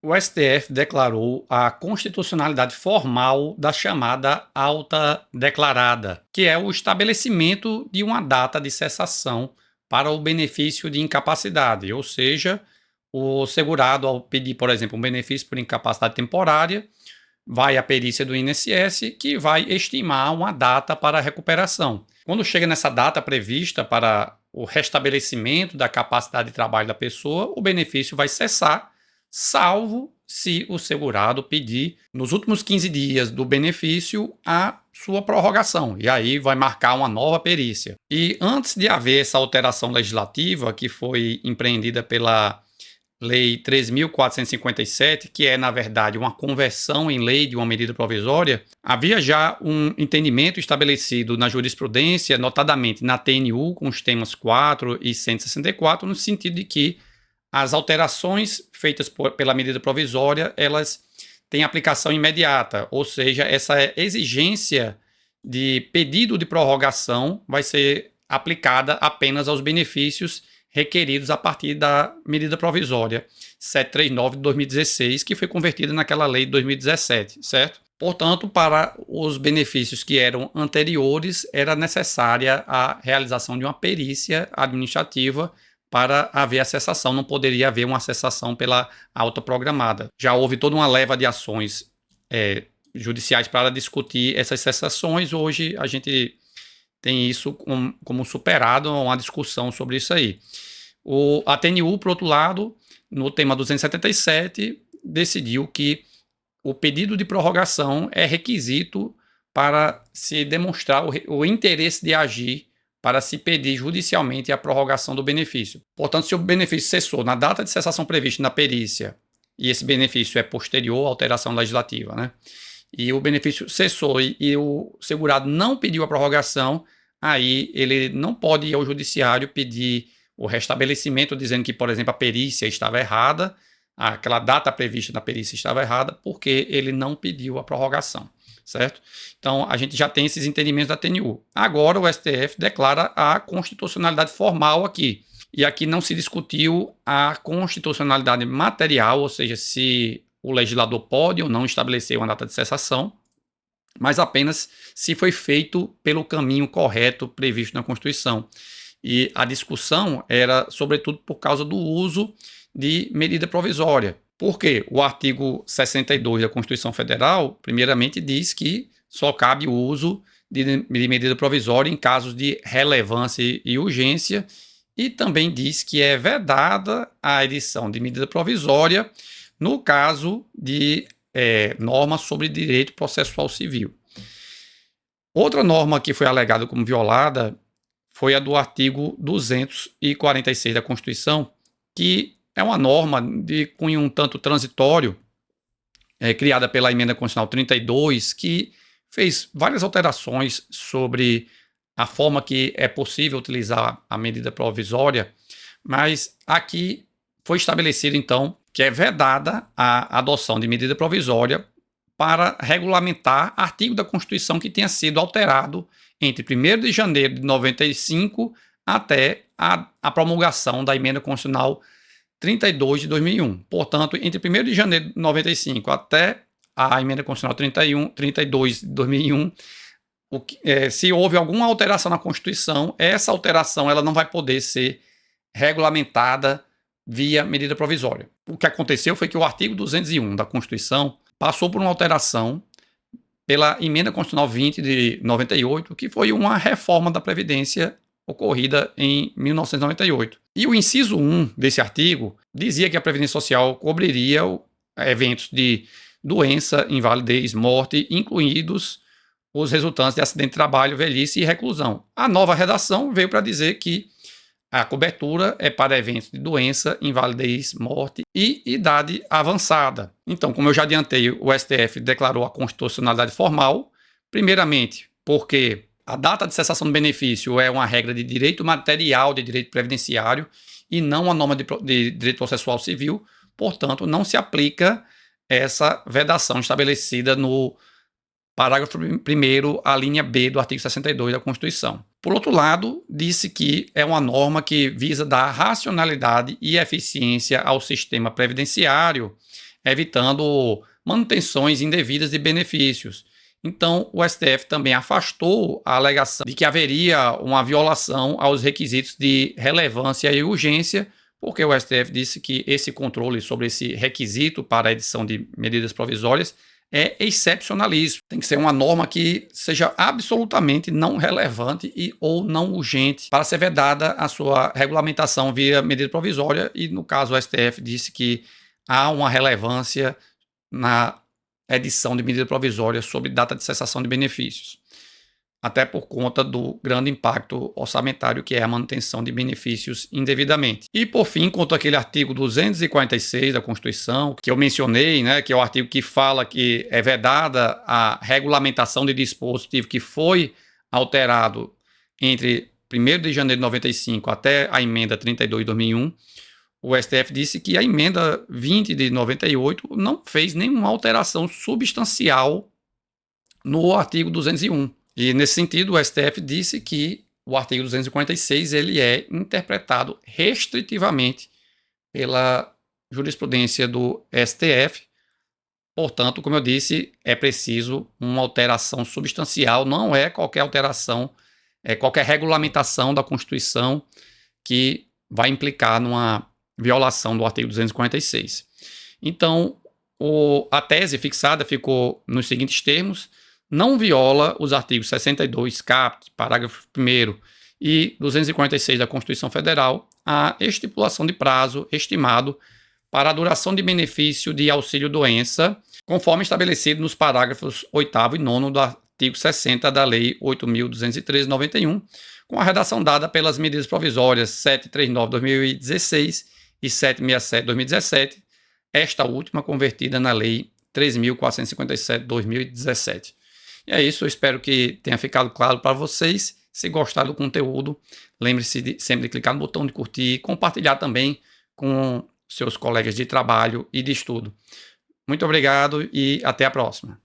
O STF declarou a constitucionalidade formal da chamada alta declarada, que é o estabelecimento de uma data de cessação para o benefício de incapacidade, ou seja, o segurado, ao pedir, por exemplo, um benefício por incapacidade temporária, vai à perícia do INSS, que vai estimar uma data para a recuperação. Quando chega nessa data prevista para o restabelecimento da capacidade de trabalho da pessoa, o benefício vai cessar, salvo se o segurado pedir, nos últimos 15 dias do benefício, a sua prorrogação. E aí vai marcar uma nova perícia. E antes de haver essa alteração legislativa, que foi empreendida pela Lei 3.457, que é, na verdade, uma conversão em lei de uma medida provisória, havia já um entendimento estabelecido na jurisprudência, notadamente na TNU, com os temas 4 e 164, no sentido de que as alterações feitas pela medida provisória, elas têm aplicação imediata, ou seja, essa exigência de pedido de prorrogação vai ser aplicada apenas aos benefícios requeridos a partir da medida provisória 739 de 2016, que foi convertida naquela lei de 2017, certo? Portanto, para os benefícios que eram anteriores, era necessária a realização de uma perícia administrativa para haver a cessação, não poderia haver uma cessação pela alta programada. Já houve toda uma leva de ações judiciais para discutir essas cessações, hoje a gente tem isso como superado, uma discussão sobre isso aí. A TNU, por outro lado, no tema 277, decidiu que o pedido de prorrogação é requisito para se demonstrar o interesse de agir para se pedir judicialmente a prorrogação do benefício. Portanto, se o benefício cessou na data de cessação prevista na perícia, e esse benefício é posterior à alteração legislativa, né? E o benefício cessou e o segurado não pediu a prorrogação, aí ele não pode ir ao judiciário pedir o restabelecimento, dizendo que, por exemplo, a perícia estava errada, aquela data prevista na perícia estava errada, porque ele não pediu a prorrogação, certo? Então, a gente já tem esses entendimentos da TNU. Agora, o STF declara a constitucionalidade formal aqui. E aqui não se discutiu a constitucionalidade material, ou seja, se o legislador pode ou não estabelecer uma data de cessação, mas apenas se foi feito pelo caminho correto previsto na Constituição. E a discussão era, sobretudo, por causa do uso de medida provisória. Por quê? O artigo 62 da Constituição Federal, primeiramente, diz que só cabe o uso de medida provisória em casos de relevância e urgência, e também diz que é vedada a edição de medida provisória no caso de normas sobre direito processual civil. Outra norma que foi alegada como violada foi a do artigo 246 da Constituição, que é uma norma de cunho um tanto transitório, criada pela Emenda Constitucional 32, que fez várias alterações sobre a forma que é possível utilizar a medida provisória, mas aqui foi estabelecido, então, que é vedada a adoção de medida provisória para regulamentar artigo da Constituição que tenha sido alterado entre 1º de janeiro de 95 até a promulgação da Emenda Constitucional 32 de 2001. Portanto, entre 1º de janeiro de 95 até a Emenda Constitucional 32 de 2001, se houve alguma alteração na Constituição, essa alteração ela não vai poder ser regulamentada via medida provisória. O que aconteceu foi que o artigo 201 da Constituição passou por uma alteração pela Emenda Constitucional 20 de 98, que foi uma reforma da Previdência ocorrida em 1998. E o inciso 1 desse artigo dizia que a Previdência Social cobriria eventos de doença, invalidez, morte, incluídos os resultantes de acidente de trabalho, velhice e reclusão. A nova redação veio para dizer que a cobertura é para eventos de doença, invalidez, morte e idade avançada. Então, como eu já adiantei, o STF declarou a constitucionalidade formal, primeiramente porque a data de cessação do benefício é uma regra de direito material de direito previdenciário e não uma norma de direito processual civil, portanto, não se aplica essa vedação estabelecida no parágrafo 1º, a linha B do artigo 62 da Constituição. Por outro lado, disse que é uma norma que visa dar racionalidade e eficiência ao sistema previdenciário, evitando manutenções indevidas de benefícios. Então, o STF também afastou a alegação de que haveria uma violação aos requisitos de relevância e urgência, porque o STF disse que esse controle sobre esse requisito para a edição de medidas provisórias é excepcionalíssimo. Tem que ser uma norma que seja absolutamente não relevante e ou não urgente para ser vedada a sua regulamentação via medida provisória, e no caso o STF disse que há uma relevância na edição de medida provisória sobre data de cessação de benefícios, até por conta do grande impacto orçamentário que é a manutenção de benefícios indevidamente. E por fim, quanto àquele artigo 246 da Constituição, que eu mencionei, né, que é o artigo que fala que é vedada a regulamentação de dispositivo que foi alterado entre 1º de janeiro de 95 até a emenda 32 de 2001, o STF disse que a emenda 20 de 98 não fez nenhuma alteração substancial no artigo 201. E nesse sentido, o STF disse que o artigo 246 ele é interpretado restritivamente pela jurisprudência do STF. Portanto, como eu disse, é preciso uma alteração substancial, não é qualquer alteração, é qualquer regulamentação da Constituição que vai implicar numa violação do artigo 246. Então, a tese fixada ficou nos seguintes termos: não viola os artigos 62, caput, parágrafo 1º e 246 da Constituição Federal a estipulação de prazo estimado para a duração de benefício de auxílio-doença, conforme estabelecido nos parágrafos 8º e 9º do artigo 60 da Lei 8.213/91, com a redação dada pelas medidas provisórias 739/2016 e 767/2017, esta última convertida na Lei 13.457/2017. E é isso, eu espero que tenha ficado claro para vocês. Se gostar do conteúdo, lembre-se sempre de clicar no botão de curtir e compartilhar também com seus colegas de trabalho e de estudo. Muito obrigado e até a próxima.